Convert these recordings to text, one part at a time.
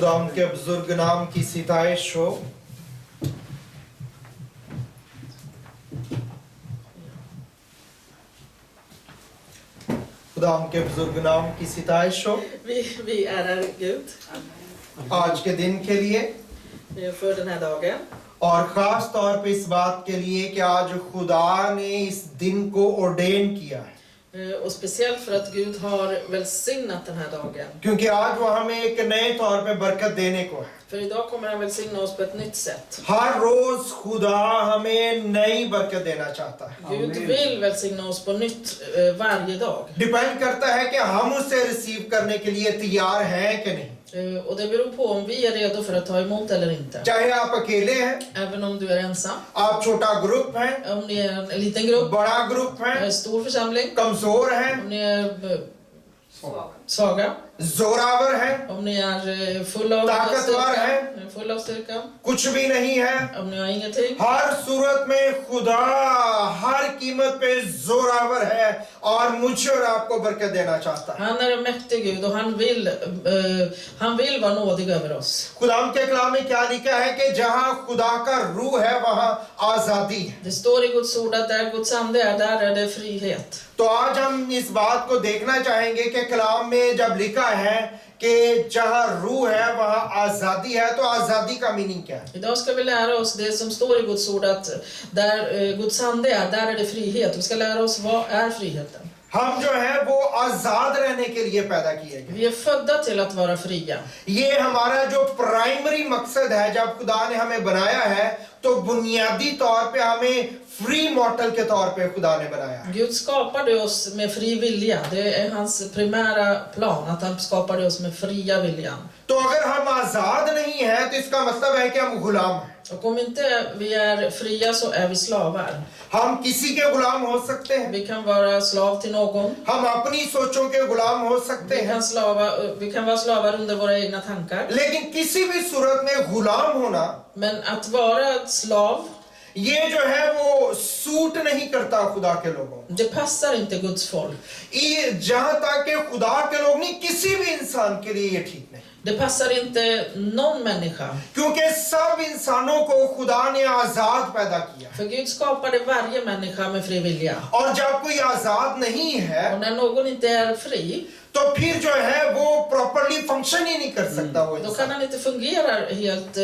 खुदा उनके बुजुर्ग नाम की सिताइश हो। खुदा उनके बुजुर्ग नाम की सिताइश हो। Vi ärar Gud आज के दिन के लिए för den här dagen. और खास तौर पे इस बात के लिए कि आज खुदा ने इस दिन को ऑर्डेन किया है, Och speciellt för att Gud har välsignat den här dagen. क्योंकि आज वो हमें एक नए तौर पे बरकत देने को है। För idag kommer han välsigna oss på ett nytt sätt. हर रोज खुदा हमें नई बरकत देना चाहता है। Gud vill välsigna oss på nytt varje dag. Depend करता है कि हम उसे रिसीव करने के लिए तैयार हैं कि नहीं। Och det beror på om vi är redo för att ta emot eller inte. चाहे आप अकेले हैं, Även om du är ensam, आप छोटा ग्रुप हैं, om ni är en liten grupp, बड़ा ग्रुप है, en stor församling, कमजोर है, om ni är svaga, Zorawar है, om ni är full av ताकतवर styrka, full av styrka, कुछ भी नहीं है। om ni har ingenting. हर सूरत में खुदा हर कीमत पे जोरावर है और मुझे और आपको बरकत देना चाहता है। Han är en mäktig Gud och han vill vara nådig över oss. खुदा के कलाम में क्या लिखा है कि जहां खुदा का रूह है वहां आजादी है। Det står i Guds ord att där Guds ande är, där är det frihet. तो आज हम इस बात को देखना चाहेंगे कि कलाम में जब लिखा है कि जहां रूह है वहां आजादी है, तो आजादी का मीनिंग क्या है? Idag ska vi lära oss det som står i Guds ord att där Guds ande är, där är det frihet. Vi ska lära oss vad är friheten. हम जो है वो आजाद रहने के लिए पैदा किए गए। Vi är födda till att vara fria. ये हमारा जो प्राइमरी मकसद है, जब खुदा ने हमें बनाया है तो बुनियादी तौर पे हमें फ्री मॉर्टल के तौर पे खुदा ने बनाया। Gud skapade oss med fri vilja. Det är hans primära plan att han skapade oss med fria viljan. तो अगर हम आजाद नहीं हैं तो इसका मतलब है कि हम गुलाम हैं। Och om inte vi är fria så är vi slavar. हम किसी के गुलाम हो सकते हैं, Vi kan vara slav till någon. हम अपनी सोचों के गुलाम हो सकते हैं, Vi kan vara slavar under våra egna tankar. लेकिन किसी भी सूरत में गुलाम होना Men att vara slav, ये जो है वो सूट नहीं करता खुदा के लोगों। det passar inte Guds folk. ये जहां तक कि खुदा के लोग नहीं, किसी भी इंसान के लिए ये ठीक नहीं, Det passar inte någon människa. क्योंकि सब इंसानों को खुदा ने आजाद पैदा किया। För Gud skapade varje människa med fri vilja. और जब कोई आजाद नहीं है Och när någon inte är fri, तो फिर जो है वो प्रॉपर्ली फंक्शन ही नहीं कर सकता वो då इंसान। kan han inte fungera helt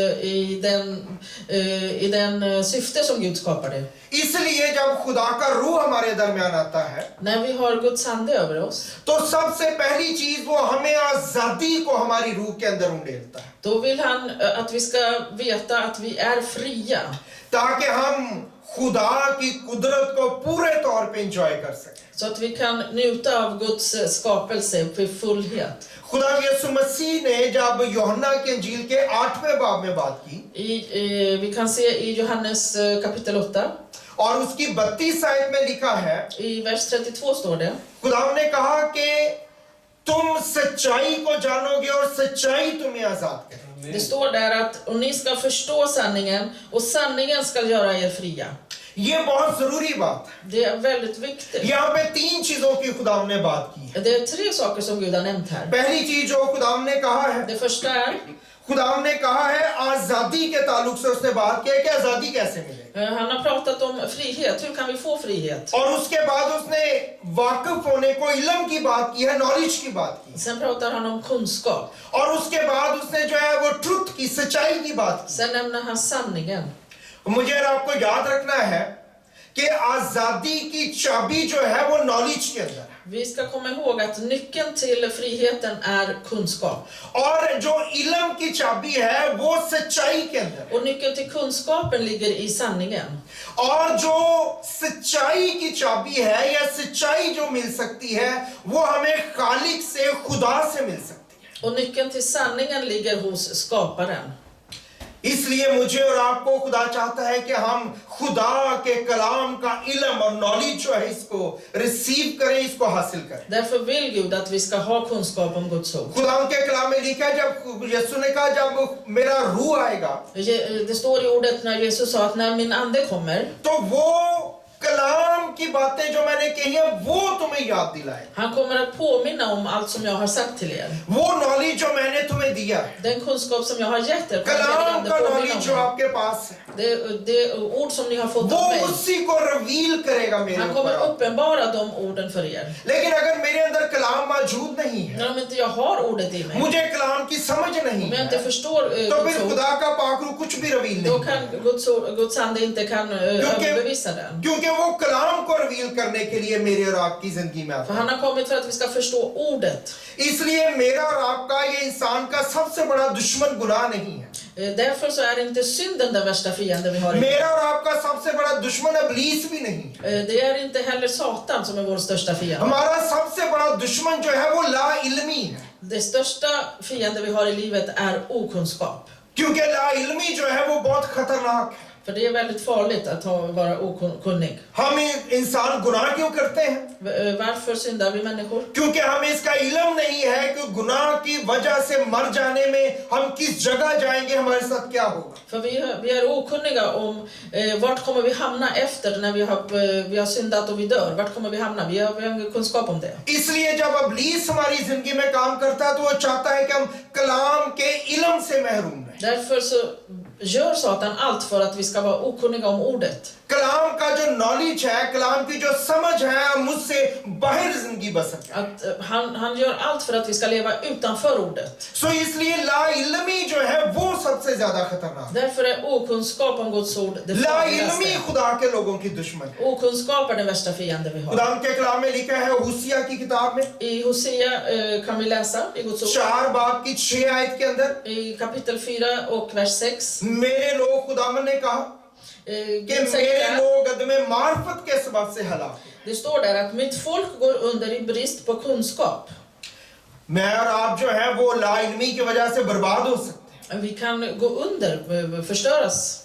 i den syfte som Gud skapade. इसलिए जब खुदा का रूह हमारे दरमियान आता है När vi har Guds ande över oss, तो सबसे पहली चीज वो हमें आजादी को हमारी रूह के अंदर उंडेलता है, då vill han att vi ska veta att vi är fria. ताकि हम खुदा की कुदरत को पूरे तौर पे एंजॉय कर सकें। Så att vi kan njuta av Guds skapelse för fullhet. खुदा यीशु मसीह ने जब यूहन्ना के इंजील के 8वें बाब में बात की Vi kan se i Johannes kapitel 8, और उसकी 32 आयत में लिखा है, i vers 32 står det. खुदा ने कहा कि तुम सच्चाई को जानोगे और सच्चाई तुम्हें आजाद करेगी। Det står där att och ni ska förstå sanningen och sanningen ska göra er fria. ये बहुत जरूरी बात है। Det är väldigt viktigt. यहाँ पे 3 चीजों की खुदा ने बात की है। Det är 3 saker som Gud har nämnt här. पहली चीज जो खुदा ने कहा है, Det första är खुदा ने कहा है आजादी के ताल्लुक से उसने बात की है कि आजादी कैसे मिले, han har pratat om frihet. Hur kan vi få frihet? और उसके बाद उसने वाकिफ होने को इल्म की बात की है, नॉलेज की बात की, Sen pratar han om kunskap. और उसके बाद उसने जो है वो ट्रुथ की, सच्चाई की बात की। Sen nämner han sanningen. मुझे और आपको याद रखना है कि आजादी की चाबी जो है वो नॉलेज के अंदर है, Vi ska komma ihåg att nyckeln till friheten är kunskap. और जो इल्म की चाबी है वो सच्चाई के अंदर है, Och nyckeln till kunskapen ligger i sanningen. और जो सच्चाई की चाबी है या सच्चाई जो मिल सकती है वो हमें खालिक से, खुदा से मिल सकती है। Och nyckeln till sanningen ligger hos skaparen. इसलिए मुझे और आपको खुदा चाहता है कि हम खुदा के कलाम का इल्म और नॉलेज जो है इसको रिसीव करें, इसको हासिल करें। Därför vill Gud att vi ska ha kunskap om Guds ord. खुदा के कलाम में लिखा है, जब यीशु ने कहा जब मेरा रूह आएगा Det står i ordet när Jesus sa att när min ande kommer, तो वो कलाम की की बातें जो मैंने कही है वो तुम्हें याद दिलाए, Han kommer att påminna om allt som jag har sagt till er. वो नॉलेज जो मैंने तुम्हें दिया है, Den kunskap som jag har gett er, kommer कलाम helige का ande नॉलेज जो påminna om. आपके पास है, Det ord som ni har fått वो av mig. उसी को रिवील करेगा मेरे Han kommer ऊपर। uppenbara de orden för er. लेकिन अगर मेरे अंदर कलाम मौजूद नहीं है, Men om inte jag har ordet i mig, मुझे कलाम की समझ नहीं om jag inte है, förstår तो Guds फिर ord, खुदा का पाखरू कुछ भी रिवील då नहीं kan Guds ande inte kan överbevisa den. क्योंकि वो कलाम को रिवील करने के लिए मेरे और आपकी जिंदगी में आता För han har kommit för att vi ska förstå ordet. है। इसलिए मेरा और आपका ये इंसान का सबसे बड़ा दुश्मन गुनाह नहीं है, Därför så är inte synden den värsta fienden vi har i मेरा और आपका सबसे बड़ा दुश्मन इब्लीस भी नहीं है। Det är inte heller Satan som är vår största fiende. हमारा सबसे बड़ा दुश्मन जो है वो ला इल्मी है, Det största fiende vi har i livet är okunskap. क्योंकि ला इल्मी जो है वो बहुत खतरनाक है। För det är väldigt farligt att vara okunnig. हम इंसान गुनाह क्यों करते हैं? Varför syndar vi människor? क्योंकि हमें इसका इल्म नहीं है कि गुनाह की वजह से मर जाने में हम किस जगह जाएंगे, हमारे साथ क्या होगा। För vi är okunniga om vart kommer vi hamna efter när vi har syndat och vi dör. Vart kommer vi hamna? Vi har ingen kunskap om det. इसलिए जब इब्लीस हमारी जिंदगी में काम करता है तो वो चाहता है कि हम कलाम के इल्म से महरूम रहें। Därför så gör Satan allt för att vi ska vara okunniga om ordet. कलाम का जो नॉलेज है, कलाम की जो समझ है, हम उससे बाहर जिंदगी बसर जाए। Att han gör allt för att vi ska leva utanför ordet. सो इसलिए ला इल्मी जो है वो सबसे ज्यादा खतरनाक है। Därför är okunskap om Guds ord det ला इल्मी farligaste. खुदा के लोगों की दुश्मन है। Okunskap är den värsta fienden vi har. खुदा के कलाम में लिखा है हुसिया की किताब में I Hosea kan vi läsa i Guds ord. 4 बाब की 6 आयत के अंदर, I kapitel 4 och vers 6. मेरे लोग खुदावन ने कहा कि Gud säger मेरे där, लोग अदमे मार्फत के सबब से हलाक हुए। det står där att mitt folk går under i brist på kunskap. मैं और आप जो है वो ला इल्मी की वजह से बर्बाद हो सकते हैं। Vi kan gå under, förstöras.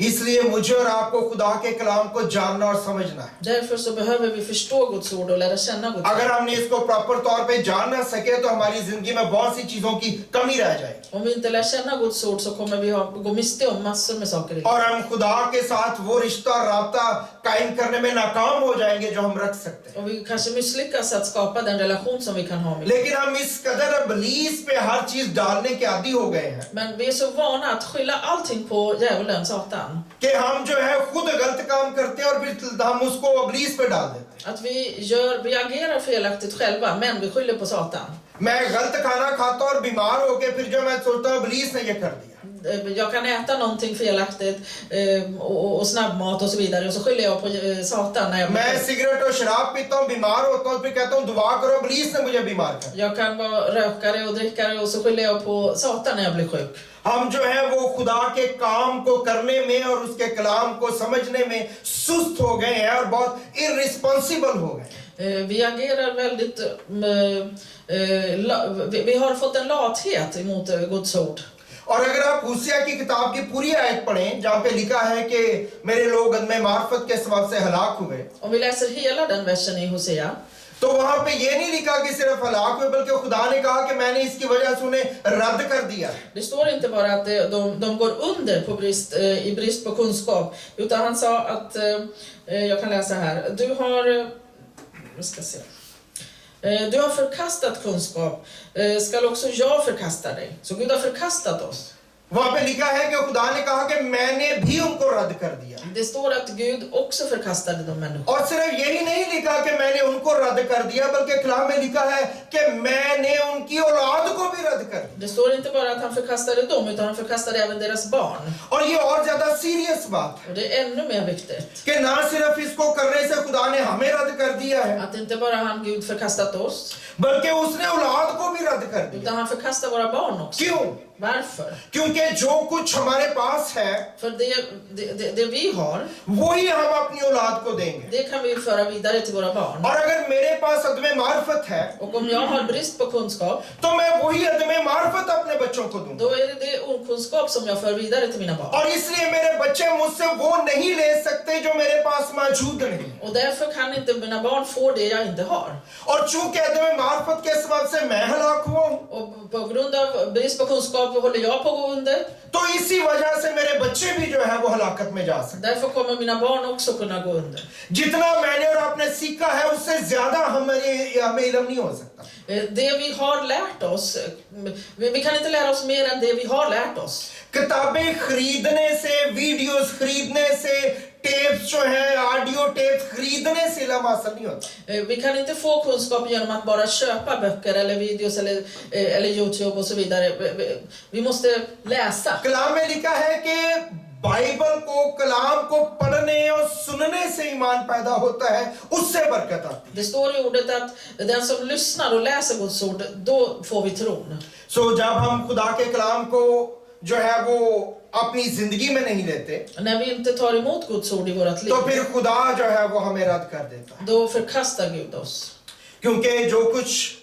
इसलिए मुझे और आपको खुदा के कलाम को जानना और समझना है। Därför så behöver vi förstå Guds ord och lära känna Guds ord. अगर हमने इसको प्रॉपर तौर पे जान ना सके तो हमारी जिंदगी में बहुत सी चीजों की कमी रह जाएगी Om vi inte lär känna Guds ord så kommer vi gå miste om massor med saker i livet. और हम खुदा के साथ वो रिश्ता और राब्ता कायम करने में नाकाम हो जाएंगे जो हम रख सकते हैं। Och vi kanske misslyckas att skapa den relation som vi kan ha med Gud. लेकिन हम इस कदर इब्लीस पे हर चीज डालने के आदी हो गए हैं Men vi är så vana att skylla allting på djävulen, Satan. कि हम जो है खुद गलत काम करते हैं और फिर हम उसको इब्लीस पे डाल देते हैं। Att vi agerar felaktigt själva, men vi skyller på Satan. मैं गलत खाना खाता और बीमार होके फिर जो मैं सोचता हूँ इब्लीस ने ये कर दिया। Jag kan äta någonting felaktigt och snabbmat och så vidare och så skyller jag på Satan när jag blir मैं sjuk. सिगरेट और शराब पीता हूँ, बीमार होता हूँ, फिर कहता हूँ दुआ करो इब्लीस ने मुझे बीमार कर। Jag kan vara rökare och drickare och så skyller jag på Satan när jag blir sjuk. हम जो है वो खुदा के काम को करने में और उसके कलाम को समझने में सुस्त हो गए हैं और बहुत इररिस्पॉन्सिबल हो गए। Vi agerar väldigt... Vi har fått en lathet emot Guds ord. और अगर आप हुसिया की किताब की पूरी आयत पढ़ें जहाँ पे लिखा है कि मेरे लोग अदमे मार्फत के सबब से हलाक हुए, Om vi läser hela den versen i Hosea, तो वहां पे ये नहीं लिखा कि सिर्फ हलाक हुए, बल्कि खुदा ने कहा कि मैंने इसकी वजह से उन्हें रद्द कर दिया। det står inte bara att de går under i brist på kunskap, utan han sa att, jag kan läsa här, du har förkastat kunskap, skall också jag förkasta dig. Så Gud har förkastat oss. वहां पे लिखा है कि खुदा ने कहा कि मैंने भी उनको रद्द कर दिया। Det står att Gud också förkastade de människorna. और सिर्फ यही नहीं लिखा कि मैंने उनको रद्द कर दिया, बल्कि कलाम में लिखा है कि मैंने उनकी औलाद को भी रद्द कर दिया। Det står inte bara att han förkastade dem, utan han förkastade även deras barn. और ये और ज्यादा सीरियस बात है Och det är ännu mer viktigt. कि ना सिर्फ इसको करने से खुदा ने हमें रद्द कर दिया है, Att inte bara han Gud förkastat oss, बल्कि उसने औलाद को भी रद्द कर दिया। utan han förkastar våra barn också. क्यों? Varför? क्योंकि जो कुछ हमारे पास है För det vi har, वही हम अपनी औलाद को देंगे। det kan vi föra vidare till våra barn. और अगर मेरे पास अदमे मार्फत है Och om jag har brist på kunskap, तो मैं वही अदमे मार्फत अपने बच्चों को दूंगा। då är det okunskap som jag för vidare till mina barn. और इसलिए मेरे बच्चे मुझसे वो नहीं ले सकते जो मेरे पास मौजूद नहीं। Och därför kan inte mina barn få det jag inte har. और चूंकि अदमे मार्फत के सबब से मैं हलाक हुआ हूं, Och på grund av brist på kunskap håller jag på att gå under. तो इसी वजह से मेरे बच्चे भी जो है वो हलाकत में जा सकते। Därför kommer mina barn också kunna gå under. जितना मैंने और सीखा है उससे ज्यादा हमें इल्म नहीं हो सकता. Det vi har lärt oss, vi kan inte lära oss mer än det vi har lärt oss. किताबें खरीदने से, वीडियोस खरीदने से, टेप्स जो है, ऑडियो टेप्स खरीदने से इल्म हासिल नहीं होता. Vi kan inte få kunskap genom att bara köpa böcker eller videos eller YouTube och så vidare. Vi måste läsa. कलाम में लिखा है कि बाइबल को, कलाम को पढ़ने और सुनने से ईमान पैदा होता है, उससे बरकत आती है. Det står i ordet att den som lyssnar och läser Guds ord, då får vi tron. सो जब हम खुदा के कलाम को जो है वो अपनी जिंदगी में नहीं लेते, När vi inte tar emot Guds ord i vårt liv, तो फिर खुदा जो है वो हमें रद्द कर देता है. då förkastar Gud oss. क्योंकि जो कुछ,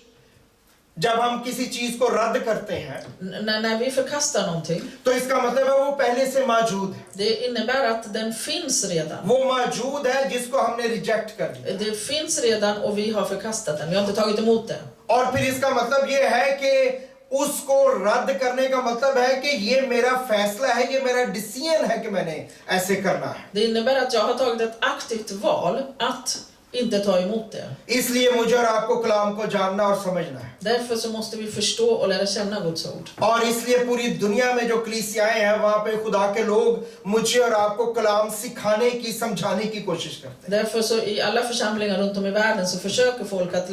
जब हम किसी चीज को रद्द करते हैं, När vi förkastar någonting, तो इसका मतलब है वो पहले से मौजूद है. det innebär att den finns redan. वो मौजूद है जिसको हमने रिजेक्ट कर दिया. Det finns redan och vi har förkastat den. Vi har inte tagit emot den. और फिर इसका मतलब ये है कि उसको रद्द करने का मतलब है कि ये मेरा फैसला है, ये मेरा डिसीजन है कि मैंने ऐसे करना है. Det innebär att jag har tagit ett aktivt val att inte ta emot det. इसलिए मुझे और आपको कलाम को जानना और समझना है. Därför så måste vi förstå och lära känna Guds ord. और इसलिए पूरी दुनिया में जो कलीसियाएं हैं वहां पे खुदा के लोग मुझे और आपको कलाम सिखाने की, समझाने की कोशिश करते हैं. Därför så i alla församlingar runt om i världen så försöker folk att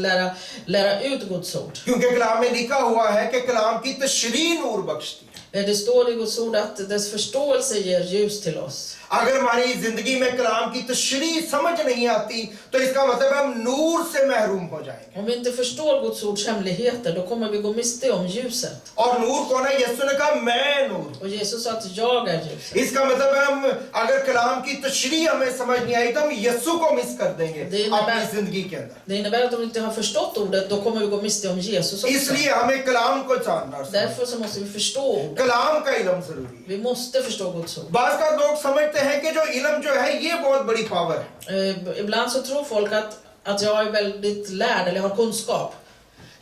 lära ut Guds ord. क्योंकि कलाम में लिखा हुआ है कि कलाम की तशरीह नूर बख्शती है. Det står i Guds ord att dess förståelse ger ljus till oss. अगर हमारी जिंदगी में कलाम की तशरीह समझ नहीं आती, तो इसका मतलब है हम नूर से महरूम हो जाएंगे. Om vi inte förstår Guds ords hemligheter, då kommer vi gå miste om ljuset. और नूर कौन है? यीशु ने कहा मैं नूर. Och Jesus sa att jag är ljuset. इसका मतलब है हम अगर कलाम की तशरीह हमें समझ नहीं आई तो हम यीशु को मिस कर देंगे अपनी जिंदगी के अंदर. Det innebär att om vi inte har förstått ordet, då kommer vi gå miste om Jesus också. इसलिए हमें कलाम को जानना और समझना. Därför så måste vi förstå ordet. कलाम का इल्म जरूरी है. Vi måste förstå Guds ord. बाज़ का लोग समझते हैं कि जो इल्म जो है ये बहुत बड़ी पावर है. Ibland så tror folk att jag är väldigt lärd eller har kunskap.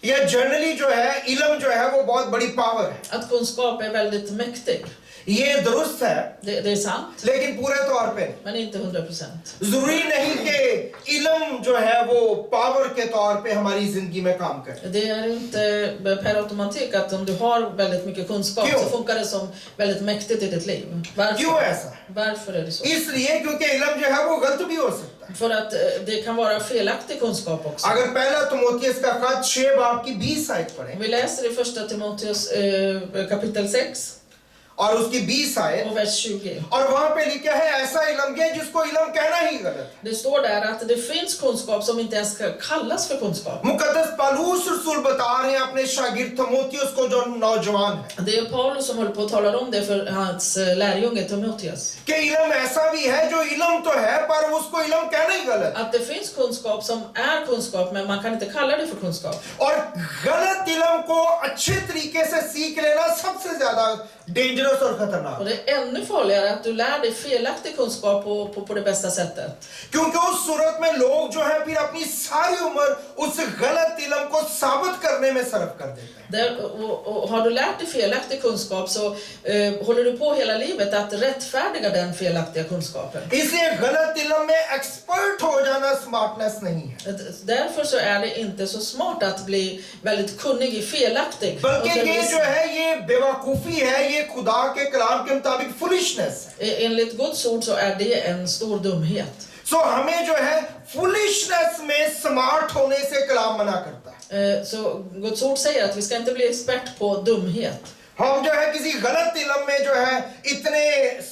या जनरली जो है इल्म जो है वो बहुत बड़ी पावर है. Att kunskap är väldigt mäktig. ये दुरुस्त है, Det är sant, लेकिन पूरे तौर पे नहीं. men inte 100%. जरूरी नहीं कि इल्म जो है वो पावर के तौर पे हमारी जिंदगी में काम करे. Det är inte per automatik att om du har väldigt mycket kunskap क्यों? så funkar det som väldigt mäktigt i ditt liv. क्यों ऐसा? Varför är det så? इसलिए क्योंकि इल्म जो है वो गलत भी हो सकता है. För att det kan vara felaktig kunskap också. अगर पहला तिमोथियस का खत 6 बाब की 20 आयत पढ़ें Om vi läser i första Timoteus kapitel 6 और उसकी 20 आयत, och vers 20. और वहां पे लिखा है ऐसा इल्म है जिसको इल्म कहना ही गलत है. Det står där att det finns kunskap som inte ens ska kallas för kunskap. मुकद्दस पौलुस रसूल बता रहे हैं अपने शागिर्द तिमोथियस को जो नौजवान है Det är Paulus som håller på att tala om det för hans lärjunge Timoteus. कि इल्म ऐसा भी है जो इल्म तो है पर उसको इल्म कहना ही गलत है. Att det finns kunskap som är kunskap, men man kan inte kalla det för kunskap. और गलत इल्म को अच्छे तरीके से सीख लेना सबसे ज्यादा डेंजरस और खतरनाक. Och det är ännu farligare att du lär dig felaktig kunskap på det bästa sättet. क्योंकि उस सूरत में लोग जो है फिर अपनी सारी उम्र उस गलत इल्म को साबित करने में सर्फ कर देते हैं. Och har du lärt dig felaktig kunskap så håller du på hela livet att rättfärdiga den felaktiga kunskapen. इसलिए गलत इल्म में एक्सपर्ट हो जाना स्मार्टनेस नहीं है, Därför så är det inte så smart att bli väldigt kunnig i felaktig बल्कि ये undervisning. जो है ये बेवकूफी है, ये खुदा के कलाम के मुताबिक फुलिशनेस है. Enligt Guds ord så är det en stor dumhet. सो हमें जो है फुलिशनेस में स्मार्ट होने से कलाम मना करता है. Så Guds ord säger att vi ska inte bli expert på dumhet. हम जो है किसी गलत इल्म में जो है इतने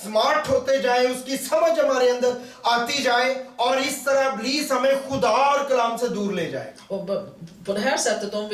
स्मार्ट होते जाएं, उसकी समझ हमारे अंदर आती जाए और इस तरह इब्लीस हमें खुदा और कलाम से दूर ले जाए. Och på det här sättet, om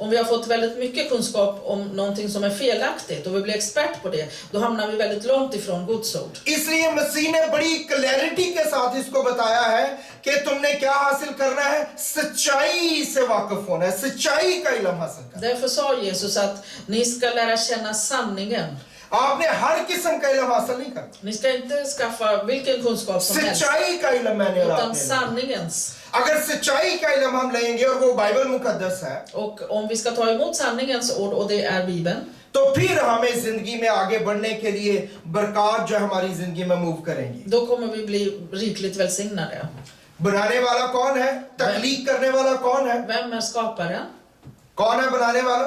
vi har fått väldigt mycket kunskap om någonting som är felaktigt och vi blir expert på det, då hamnar vi väldigt långt ifrån Guds ord. इसलिए मसीह ने बड़ी clarity के साथ इसको बताया है कि तुमने क्या हासिल करना है, सच्चाई से वाकिफ होना है, सच्चाई का इल्म हासिल करना है. Därför sa Jesus att ni ska lära känna sanningen. आपने हर किस्म का इल्म हासिल नहीं करना, Ni ska inte skaffa vilken kunskap som helst, सच्चाई का इल्म मैंने और utan आपने लेना. sanningens. अगर सच्चाई का इल्म हम लेंगे और वो बाइबल मुकद्दस है, Och om vi ska ta emot sanningens ord, och det är Bibeln, तो फिर हमें जिंदगी में आगे बढ़ने के लिए बरकत जो हमारी जिंदगी में मूव करेंगी. då kommer vi bli rikligt välsignade. बनाने वाला कौन है? तख्लीक करने वाला कौन है? Vem är skaparen? कौन है बनाने वाला?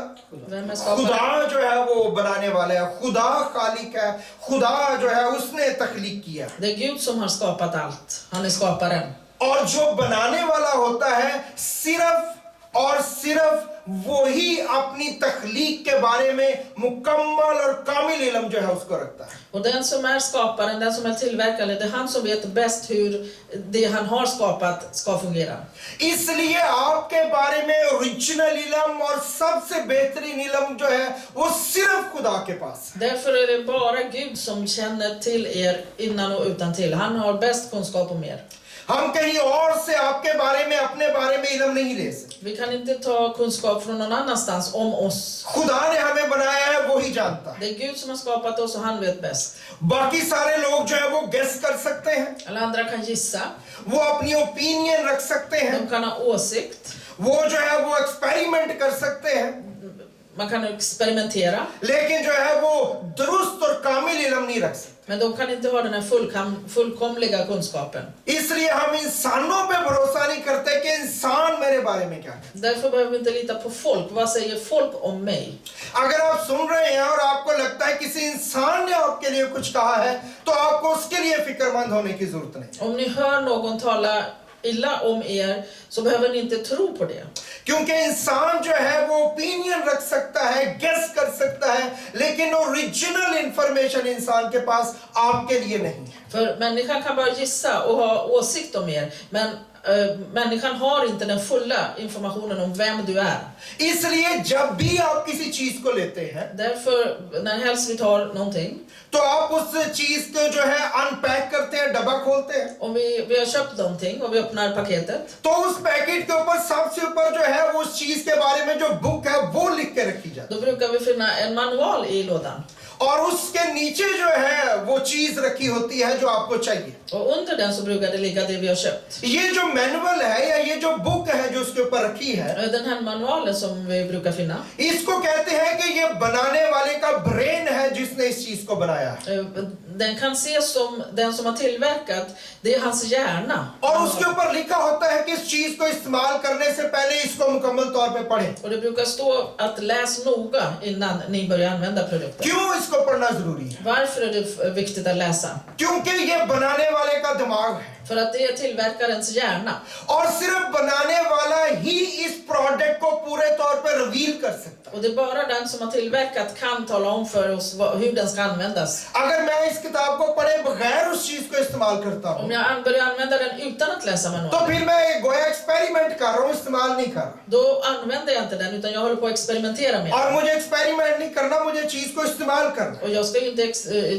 Vem är skaparen? खुदा जो है वो बनाने वाला है, खुदा खालिक है, खुदा जो है उसने तख्लीक किया। Det är Gud som har skapat allt. Han är skaparen. और जो बनाने वाला होता है सिर्फ और सिर्फ वही अपनी तख्लीक के बारे में मुकम्मल और कामिल इल्म जो है उसको रखता है। Och den som är skaparen, den som är tillverkaren, det är han som vet bäst hur det han har skapat ska fungera. इसलिए आपके बारे में ओरिजिनल इल्म और सबसे बेहतरीन इल्म जो है वो सिर्फ खुदा के पास है। Därför är det bara Gud som känner till er innan och utan till. Han har bäst kunskap om er. हम कहीं और से आपके बारे में अपने बारे में इल्म नहीं ले सकते। Vi kan inte ta kunskap från någon annanstans om oss. खुदा ने हमें बनाया है, वो ही जानता है। Det är Gud som har skapat oss och han vet bäst. बाकी सारे लोग जो है वो गेस कर सकते हैं, Alla andra kan gissa. वो अपनी ओपिनियन रख सकते हैं, De kan ha åsikt. वो जो है वो एक्सपेरिमेंट कर सकते हैं, Man kan experimentera. लेकिन जो है वो दुरुस्त और कामिल इल्म नहीं रख सकते। Men de kan inte ha den här fullkomliga kunskapen. इसलिए हम इंसानों पे भरोसा नहीं करते कि इंसान मेरे बारे में क्या कहते Därför behöver vi inte lita på folk. Vad säger folk om mig? हैं। अगर आप सुन रहे हैं और आपको लगता है किसी इंसान ने आपके लिए कुछ कहा है तो आपको उसके लिए फिक्रमंद होने की जरूरत नहीं, Om ni hör någon tala illa om er så behöver ni inte tro på det. क्योंकि इंसान जो है वो ओपिनियन रख सकता है, गेस कर सकता है, लेकिन ओरिजिनल इंफॉर्मेशन इंसान के पास आपके लिए नहीं है। För människan kan bara gissa och ha åsikt om er, men människan har inte den fulla informationen om vem du är. इसलिए जब भी आप किसी चीज को लेते हैं Därför, när helst vi tar någonting, तो आप उस चीज को जो है अनपैक करते हैं, डब्बा खोलते हैं, om vi har köpt någonting och vi öppnar paketet, तो उस पैकेट के ऊपर सबसे ऊपर जो है वो उस चीज के बारे में जो बुक है वो लिख के रखी जाती då brukar vi finna en manual i lådan. है और उसके नीचे जो है वो चीज रखी होती है जो आपको चाहिए। Och under den så brukar det ligga det vi har köpt. ये जो मैनुअल है या ये जो बुक है जो उसके ऊपर रखी है, Den här manualen som vi brukar finna, इसको कहते हैं कि ये बनाने वाले का ब्रेन है जिसने इस चीज को बनाया है, den kan ses som den som har tillverkat, det är hans hjärna. और उसके ऊपर लिखा होता है कि इस चीज को इस्तेमाल करने से पहले इसको मुकम्मल तौर पे पढ़ें। Och det brukar stå att läs noga innan ni börjar använda produkten. क्यों इसको पढ़ना जरूरी है? Varför är det viktigt att läsa? क्योंकि ये बनाने वाले का दिमाग है För att det är tillverkarens hjärna. और सिर्फ बनाने वाला ही इस प्रोडक्ट को पूरे तौर पे रिवील कर सकता है। Och det är bara den som har tillverkat kan tala om för oss hur den ska användas. अगर मैं इस किताब को पढ़े बगैर उस चीज को इस्तेमाल करता हूँ Om jag börjar använda den utan att läsa तो manualen, फिर मैं गोया एक्सपेरिमेंट कर रहा हूँ, इस्तेमाल नहीं कर रहा। då använder jag inte den utan jag håller på att experimentera med और den. मुझे एक्सपेरिमेंट नहीं करना, मुझे चीज को इस्तेमाल करना। Och jag ska ju inte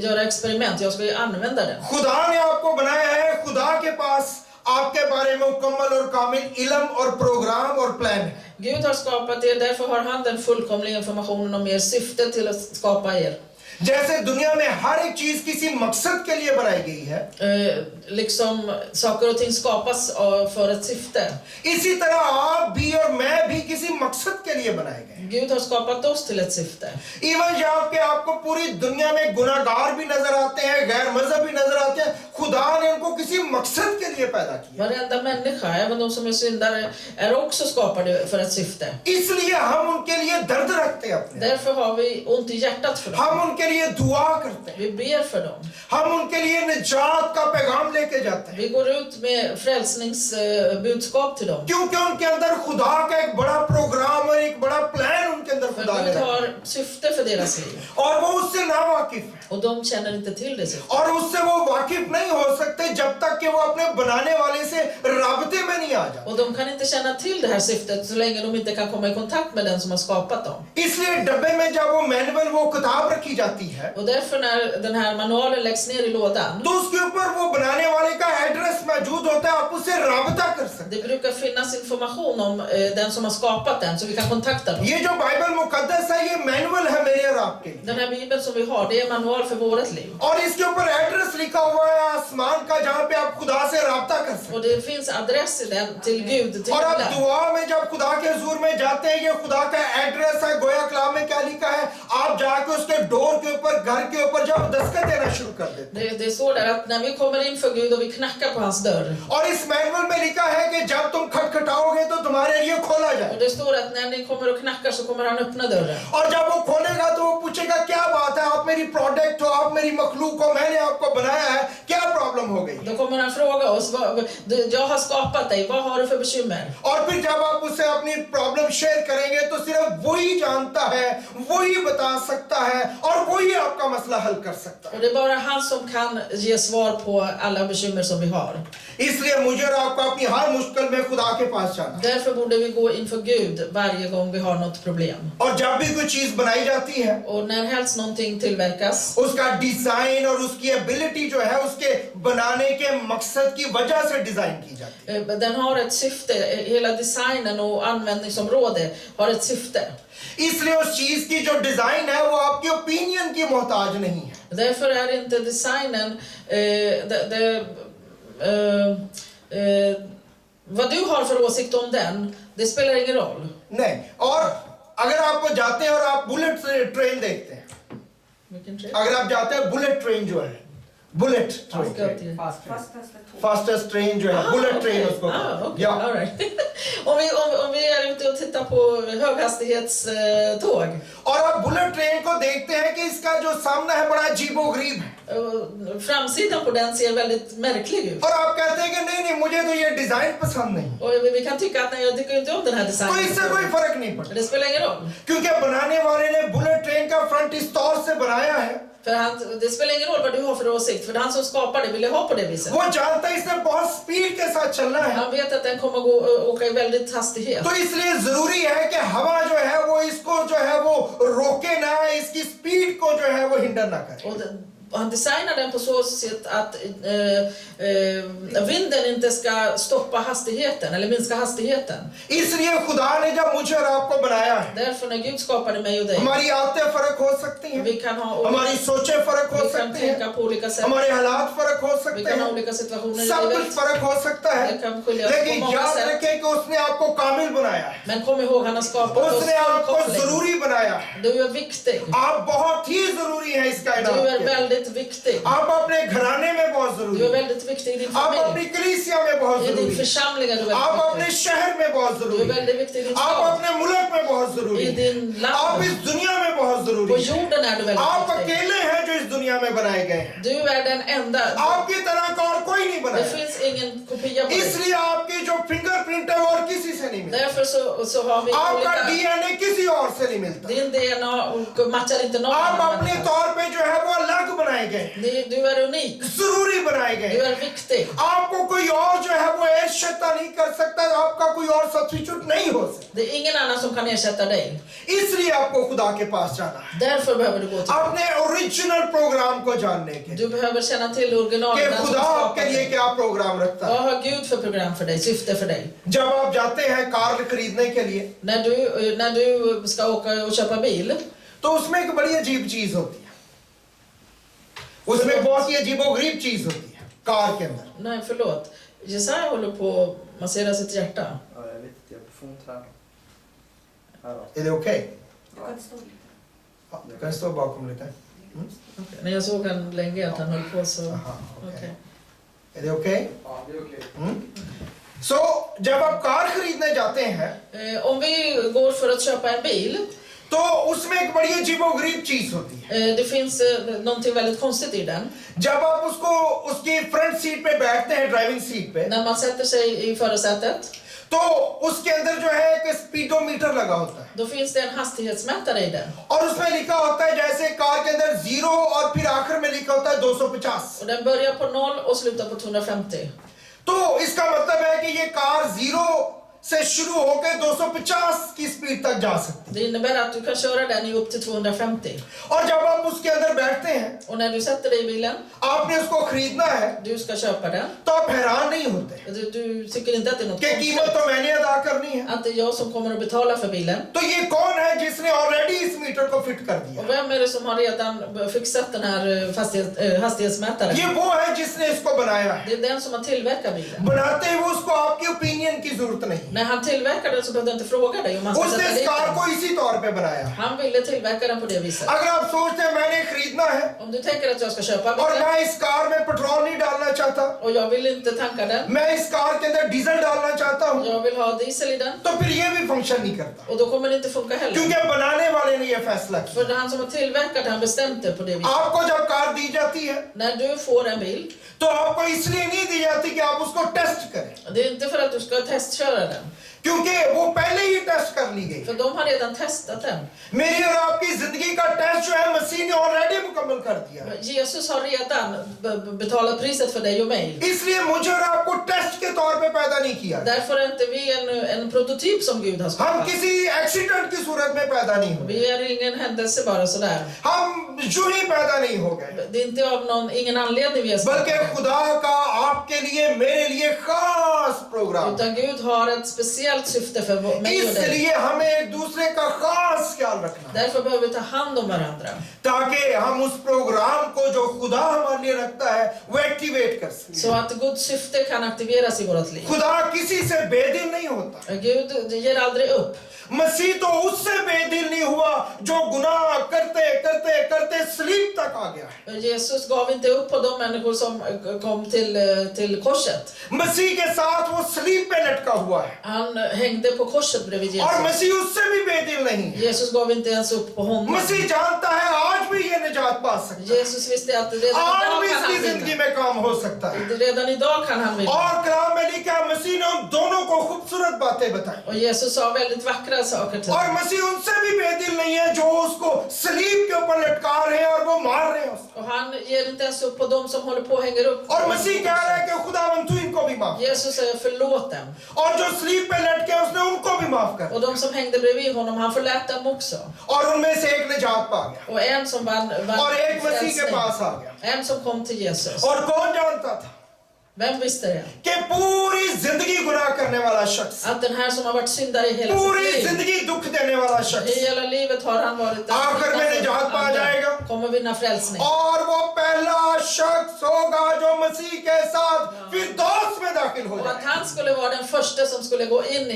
göra experiment, jag ska ju använda den. खुदा ने आपको बनाया है, खुदा के पास आपके बारे में मुकम्मल और कामिल इल्म और प्रोग्राम और प्लान है। Gud har skapat er, därför har han den fullkomliga informationen om er, syftet till att skapa er. जैसे दुनिया में हर एक चीज किसी मकसद के लिए बनाई गई है, Liksom saker och ting skapas för ett syfte. इसी तरह आप भी और मैं भी किसी मकसद के लिए बनाए गए। Gud har skapat oss till ett syfte. Even जब के आपको पूरी दुनिया में गुनाहगार भी नजर आते हैं, गैर मजहबी नजर आते हैं, खुदा ने उनको किसी मकसद के लिए पैदा किया। Varenda människa, även de som är syndare, är också skapade för ett syfte. इसलिए हम उनके लिए दर्द रखते हैं अपने, Därför har vi ont i hjärtat för dem. हम उनके लिए दुआ करते हैं, Vi ber för dem. हम उनके लिए निजात का पैगाम लेके जाते हैं, Vi går ut med frälsningsbudskap till dem. क्योंकि उनके अंदर खुदा का एक बड़ा प्रोग्राम और एक बड़ा प्लान उनके अंदर För खुदा ने Gud रखा har syfte för deras liv. और वो उससे नावाकिफ है Och de känner inte till det syftet. और उससे वो वाकिफ नहीं हो सकते जब तक कि वो अपने बनाने वाले से राबते में नहीं आ जाते। Och de kan inte känna till det här syftet så länge de inte kan komma i kontakt med den som har skapat dem. इसलिए डब्बे में जब वो मैनुअल वो किताब रखी जाती है Och därför när den här manualen läggs ner i lådan, तो उसके ऊपर वो बनाने वाले का एड्रेस मौजूद होता है, आप उससे राबता कर सकते det brukar finnas information om den som har skapat den så vi kan kontakta dem. हैं। ये जो बाइबल मुकद्दस है ये मैनुअल है मेरे और आपके लिए, Den här bibeln som vi har, det är manual för vårt liv. और इसके ऊपर एड्रेस लिखा हुआ है आसमान का जहाँ पे आप खुदा से राबता कर सकते Och det finns adress i egentligen till Gud, till और आप himlen. दुआ में जब खुदा के हुजूर में जाते हैं, ये खुदा का एड्रेस है। गोया कलाम में क्या लिखा है? आप जाके उसके डोर के ऊपर, घर के ऊपर जब दस्तक देना शुरू कर देते Det står där att när vi kommer inför Gud och vi knackar på hans dörr. हैं। और इस मैनुअल में लिखा है कि जब तुम खटखटाओगे तो तुम्हारे लिए खोला Och जाए, det står att när ni kommer och knackar så kommer han öppna dörren. और जब वो खोलेगा तो वो पूछेगा क्या बात है, आप मेरी प्रोडक्ट हो, आप मेरी मखलूक हो, मैंने आपको बनाया है, क्या प्रॉब्लम हो गई? Då kommer han fråga oss, jag har skapat dig, vad har du för bekymmer? और फिर जब आप उससे अपनी प्रॉब्लम शेयर करेंगे तो सिर्फ वही जानता है, वही बता सकता है और वही आपका मसला हल कर सकता है। Och det är bara han som kan ge svar på alla bekymmer som vi har. इसलिए मुझे और आपको अपनी हर मुश्किल में खुदा के पास जाना। Därför borde vi gå inför Gud varje gång vi har något problem. और जब भी कोई चीज बनाई जाती है, Och när helst någonting tillverkas, उसका डिजाइन और उसकी एबिलिटी जो है उसके बनाने के मकसद की वजह से डिजाइन की जाती है। den har ett syfte, hela designen och användningsområde har ett syfte. इसलिए उस चीज की जो डिजाइन है वो आपके ओपिनियन की मोहताज नहीं है। Därför är inte designen vad du har för åsikt om den, det spelar ingen roll. नहीं, और अगर आप जाते हैं और आप बुलेट ट्रेन देखते हैं, Vilken trend? अगर आप जाते हैं बुलेट ट्रेन जो है, बुलेट ट्रेन, फास्टेस्ट ट्रेन जो है, बुलेट ट्रेन उसको okay. या All right. om vi är ute och tittar på höghastighetståg. और आप बुलेट ट्रेन को देखते हैं कि इसका जो सामना है बड़ा अजीबोगरीब है, Framsidan på den ser väldigt märklig ut. और आप कहते हैं कि नहीं नहीं मुझे तो ये डिजाइन पसंद नहीं, Och vi kan tycka att nej, jag tycker inte om den här तो इससे कोई designen. फर्क नहीं पड़ता, Det spelar ingen roll. क्योंकि बनाने वाले ने बुलेट ट्रेन का फ्रंट इस तौर से बनाया है, Det spelar ingen roll vad du har för åsikt, för han som skapar det ville ha på det viset. वो जानता है इसने बहुत स्पीड के साथ चलना है, Han vet att den kommer åka i väldigt hastighet. तो इसलिए जरूरी है कि हवा जो है वो इसको जो है वो रोके ना, इसकी स्पीड को जो है वो हिंडर ना करे। Och han designar den på så sätt att vinden inte ska stoppa hastigheten eller minska hastigheten. इसलिए खुदा ने जब मुझे और आपको बनाया है, Därför när Gud skapade mig och dig, हमारी आदतें फर्क हो सकती हैं, vi kan ha हमारी सोचें फर्क हो vi kan सकती हैं, tänka på olika sätt, हमारे हालात फर्क हो vi सकते kan ha हैं, olika situationer i सब कुछ livet. फर्क हो सकता है, Det kan skilja på लेकिन många याद sätt. रखें कि उसने आपको कामिल बनाया है, Men kom ihåg, han har skapat oss उसने आपको fullkomlig. जरूरी बनाया है, Du är viktig. आप बहुत ही जरूरी हैं इस कायनात Du är के, väldigt viktig. आप अपने घराने में बहुत जरूरी Du är हैं, väldigt viktig i din आप familj. अपनी कलीसिया में बहुत I जरूरी din हैं, församling är du आप väldigt अपने viktig. शहर में बहुत Du जरूरी är हैं, väldigt viktig i din आप stad. अपने मुल्क में बहुत जरूरी I हैं, din आप land. इस दुनिया में बहुत På जरूरी हैं, jorden är du väldigt आप viktig. अकेले हैं जो इस दुनिया में बनाए गए हैं, Du är den enda. आपकी तरह का और कोई नहीं Det बनाया, finns ingen kopia på dig. इसलिए आपकी जो फिंगरप्रिंट है वो और किसी से नहीं मिलता, Därför så har vi आपका olika. डीएनए किसी और से नहीं मिलता, Din DNA och matchar inte någon आप annan अपने människa. तौर पे जो है वो अलग बनाए गए हैं, Du är unik. जरूरी बनाए गए Du हैं, är viktig. आपको कोई और जो है वो ऐशता नहीं कर सकता, आपका कोई और सब्स्टिट्यूट नहीं हो सकता, Det är ingen annan som kan ersätta dig. इसलिए आपको खुदा के पास जाना है, Därför behöver du gå till अपने ओरिजिनल प्रोग्राम को जानने के लिए Du behöver känna till कि originalet. den som खुदा skapade आपके लिए dig. क्या प्रोग्राम रखता है। Vad har Gud för program för dig, syfte för dig? जब आप जाते हैं कार खरीदने के लिए När du ska åka och köpa bil, तो उसमें एक बड़ी अजीब चीज होती है, उसमें बहुत ही अजीबोगरीब चीज होती है कार के अंदर। nej förlåt, Jesaja håller på att massera sitt hjärta. Ja, jag vet inte, jag får få ont här. Här då. Är det okej? Du kan stå lite. Ja, du kan stå bakom lite. Okay. När jag såg han länge att han höll på så... Aha, okej. Okej. Är det okej? Ja, det är okej. सो जब आप car खरीदने जाते हैं Om vi går för att köpa en bil, तो उसमें एक बड़ी अजीबोगरीब चीज होती है। det finns någonting väldigt konstigt i den. जब आप उसको उसकी फ्रंट सीट पे बैठते हैं, ड्राइविंग सीट पे, När man sätter sig i förarsätet, तो उसके अंदर जो है एक स्पीडोमीटर लगा होता है då finns det en hastighetsmätare i den. और उसमें लिखा होता है जैसे कार के अंदर 0 और फिर आखिर में लिखा होता है 250। Och den börjar på 0 och slutar på 250. तो इसका मतलब है कि ये कार 0 से शुरू होकर 250 की स्पीड तक जा सकते Det innebär att du kan köra den i upp till 250. हैं। और जब आप उसके अंदर बैठते हैं, Och när du sätter dig i bilen, आपने उसको खरीदना है, du ska köpa den. तो आप हैरान नहीं होते Du tycker inte att det är något कि कीमत konstigt. तो मैंने अदा करनी है। Att det är jag som kommer att betala för bilen. तो ये कौन है जिसने ऑलरेडी इस मीटर को फिट कर दिया? Och vem är det som har redan fixat den här hastighetsmätaren? ये वो है जिसने इसको बनाया है। Det är den som har tillverkat bilen. बनाते हुए उसको आपकी ओपिनियन की जरूरत नहीं। När han tillverkade den så behövde jag inte fråga dig om han ska उसने sätta इस dit कार den. को इसी तौर पे बनाया। Han ville tillverka den på det viset. अगर आप सोचते हैं मैंने खरीदना है Om du tänker att jag ska köpa और bilen मैं इस कार में पेट्रोल नहीं डालना चाहता, och jag vill inte tanka den, मैं इस कार के अंदर डीजल डालना चाहता हूँ, jag vill ha diesel i den, तो फिर ये भी फंक्शन नहीं करता, och då kommer det inte funka heller. क्योंकि बनाने वाले ने ये फैसला किया। För han som har tillverkat den, han bestämt det på det viset. आपको जब कार दी जाती है När du får en bil, तो आपको इसलिए नहीं दी जाती कि आप उसको टेस्ट करें, det är inte för att du ska testköra den. क्योंकि वो पहले ही टेस्ट कर ली गई। För de har redan testat den. मेरी और आपकी जिंदगी का टेस्ट जो है मसीह ने ऑलरेडी मुकम्मल कर दिया है। Jesus har redan betalat priset för dig och mig. इसलिए मुझे और आपको टेस्ट के तौर पे पैदा नहीं किया। Därför är inte vi en prototyp som Gud har हम skapat. किसी एक्सीडेंट की सूरत में पैदा नहीं हुए, Vi är ingen händelse bara sådär. हम यूं ही पैदा नहीं हो गए, Det är inte av ingen anledning vi är बल्कि skapade. खुदा का आपके लिए मेरे लिए खास programme. Utan Gud har ett speciellt syfte för mig och dig. इसलिए हमें एक दूसरे का खास ख्याल रखना है, Därför behöver vi ta hand om varandra. ताकि हम उस प्रोग्राम को जो खुदा हमारे लिए रखता है वो एक्टिवेट कर सकें। Så att Guds syfte kan aktiveras i vårt liv. खुदा किसी से बेदिल नहीं होता। Gud ger aldrig upp. मसीह तो उससे बेदिल नहीं हुआ जो गुनाह करते करते करते सलीब तक आ गया है। Jesus gav inte upp på de människor som kom till korset. मसीह के साथ वो सलीब पे लटका हुआ है Han hängde på korset bredvid और Jesus. मसीह उससे भी बेदिल नहीं है। Jesus gav inte ens upp på honom. मसीह जानता है आज भी ये निजात पा सकता है, Jesus visste att redan आज idag भी kan इसकी han जिंदगी vinna. में काम हो सकता है। Redan idag kan han vinna. और कलाम में लिखा है मसीह ने उन दोनों को खूबसूरत बातें बताई Och Jesus sa väldigt vackra saker till और honom. मसीह उनसे भी बेदिल नहीं है जो उसको सलीब के ऊपर लटका रहे हैं और वो मार रहे हैं उसको। Och han ger inte ens upp på dem som håller på och hänger upp. और मसीह कह रहा है कि खुदावन तू इनको भी माफ, Jesus säger förlåt dem. और जो सलीब पे लटके उसने उनको भी माफ कर, Och de som hängde bredvid honom, han förlät dem också. और उनमें से एक निजात पा गया Och en som vann और एक मसीह के frälsning. पास आ गया। En som kom till Jesus. और कौन जानता था Vem visste det? कि पूरी जिंदगी गुनाह करने वाला शख्स, Att den här som har varit syndare i hela पूरी sitt liv, जिंदगी दुख देने वाला शख्स i hela livet har han varit आखिर में निजात पा जाएगा kommer vinna frälsning. और वो पहला शख्स होगा जो मसीह के साथ फिरदौस में दाखिल हो Och att जाए। han skulle vara den första som skulle gå in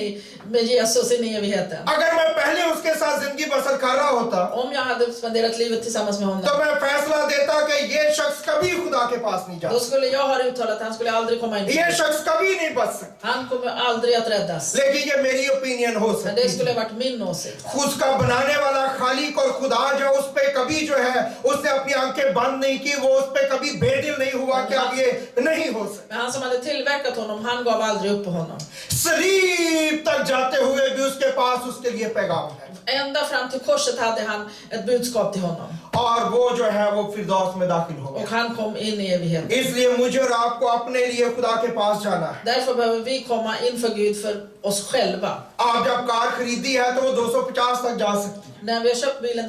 med Jesus in i evigheten. अगर मैं पहले उसके साथ जिंदगी बसर कर रहा होता Om jag hade spenderat livet tillsammans med तो honom, मैं फैसला देता कि ये शख्स कभी खुदा के पास नहीं då जाता, skulle jag ha uttalat att han skulle aldrig komma in. ये शख्स कभी नहीं बच सकता। Han kommer aldrig att räddas. लेकिन ये मेरी ओपिनियन हो Men सकती det है। skulle ha varit min åsikt. खुद का बनाने वाला खालिक और खुदा जो उस पे कभी जो है उसने अपनी आंखें बंद नहीं की, वो उस पे कभी बेदिल नहीं हुआ कि अब ये नहीं हो सकता। Men han som hade tillverkat honom, han gav aldrig upp på honom. सलीब तक जाते हुए भी उसके पास उसके लिए पैगाम है Ända fram till korset hade han ett budskap till honom. और वो जो है वो फिरदौस में दाखिल हो Och गया। han kom in i evigheten. इसलिए मुझे और आपको अपने लिए खुदा के पास जाना है। Därför behöver vi komma inför Gud för oss själva. आप जब कार खरीदी है तो वो 250 तक जा सकती है। När vi har köpt bilen,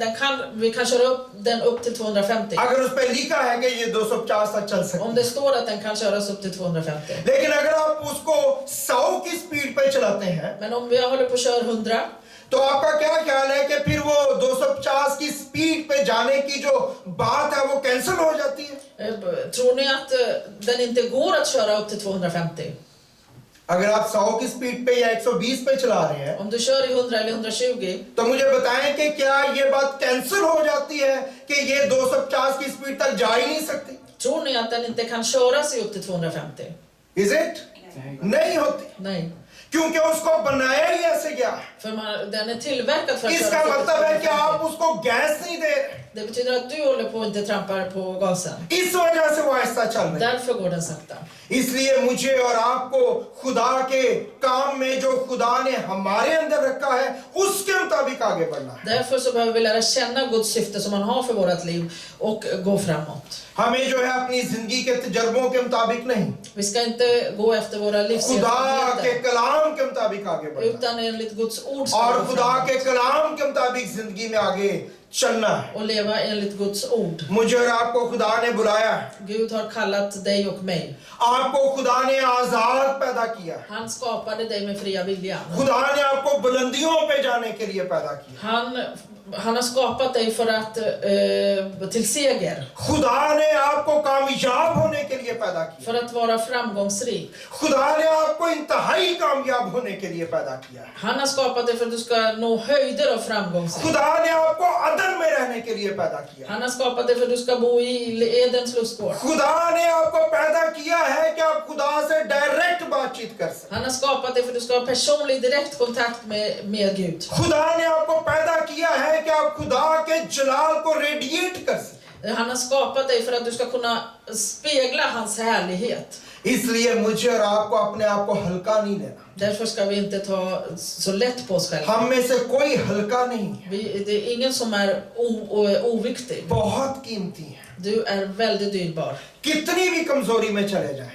vi kan köra upp den upp till 250. अगर उस पे लिखा है कि ये 250 तक चल सकती Om है, det står att den kan köras upp till 250. लेकिन अगर आप उसको 100 की स्पीड पे चलाते हैं Men om vi håller på att köra 100, तो आपका क्या ख्याल है कि फिर वो 250 की स्पीड पे जाने की जो बात है वो कैंसिल हो जाती है? tror ni att den inte går att köra upp till 250? अगर आप 100 की स्पीड पे या 120 पे चला रहे हैं Om du kör i 100 eller 120, तो मुझे बताएं कि क्या ये बात कैंसिल हो जाती है कि ये 250 की स्पीड तक जा ही नहीं सकती? tror ni att den inte kan köra sig upp till 250? Is it? नहीं होती, Nej. क्योंकि उसको बनाया ही ऐसे गया। För den är tillverkad för att इसका köra upp मतलब है till कि आप 250. उसको गैस नहीं दे रहे, Det betyder att du håller på och inte trampar på gasen. इस वजह से वो आहिस्ता चल रही है। Därför går den sakta. इसलिए मुझे और आपको खुदा के काम में जो खुदा ने हमारे अंदर रखा है उसके मुताबिक आगे बढ़ना है। Därför så behöver vi lära känna Guds syfte som han har för vårt liv och gå framåt. हमें जो है अपनी जिंदगी के तजुर्बों के मुताबिक नहीं, Vi ska inte gå efter våra खुदा के livserfarenheter. कलाम के मुताबिक मुताबिक आगे बढ़ना utan enligt Guds ord ska और vi gå खुदा framåt के कलाम के मुताबिक जिंदगी में आगे चलना है। och leva enligt Guds ord. मुझे और आपको खुदा ने बुलाया है, Gud har kallat dig och mig. आपको खुदा ने आजाद पैदा किया है। Han skapade dig med fria viljan. खुदा ने आपको बुलंदियों पे जाने के लिए पैदा किया। Han har skapat dig för att till seger, खुदा ने आपको कामयाब होने के लिए पैदा किया। för att vara framgångsrik. खुदा ने आपको इंतहाई कामयाब होने के लिए पैदा किया है। Han har skapat dig för att du ska nå höjder av framgångsrik. खुदा ने आपको अदन में रहने के लिए पैदा किया। Han har skapat dig för att du ska bo i Edens lustgård. खुदा ने आपको पैदा किया है कि आप खुदा से डायरेक्ट बातचीत कर सकें। Han har skapat dig för att du ska ha personlig direkt kontakt med Gud. खुदा ने आपको पैदा किया है कि आप खुदा के जलाल को रेडिएट कर सकें। Han har skapat dig för att du ska kunna spegla hans härlighet. इसलिए मुझे और आपको अपने आप को हल्का नहीं लेना। Därför ska vi inte ta så lätt på oss själva. हम में से कोई हल्का नहीं है, Det är ingen som är oviktig. बहुत कीमती है। Du är väldigt dyrbar. कितनी भी कमजोरी में चले जाएं,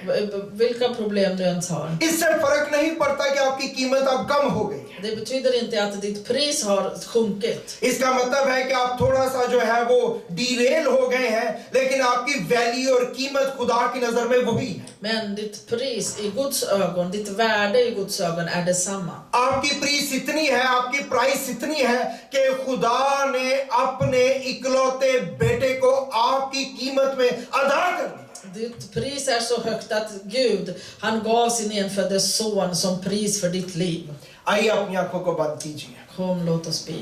Vilka problem du ens har. इससे फर्क नहीं पड़ता कि आपकी कीमत अब कम हो गई है। Det betyder inte att ditt pris har sjunkit. इसका मतलब है कि आप थोड़ा सा जो है वो डीरेल हो गए हैं, लेकिन आपकी वैल्यू और कीमत खुदा की नजर में वही है। Men ditt pris i Guds ögon, ditt värde i Guds ögon är detsamma. आपकी प्रीस इतनी है, आपकी प्राइस इतनी है कि खुदा ने अपने इकलौते बेटे को आपकी कीमत में अदा कर दिया। Ditt pris är så högt att Gud, han gav sin enfödde son som pris för ditt liv. आइए अपनी आंखों को बंद कीजिए। Kom, låt oss be.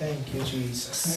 Thank you Jesus.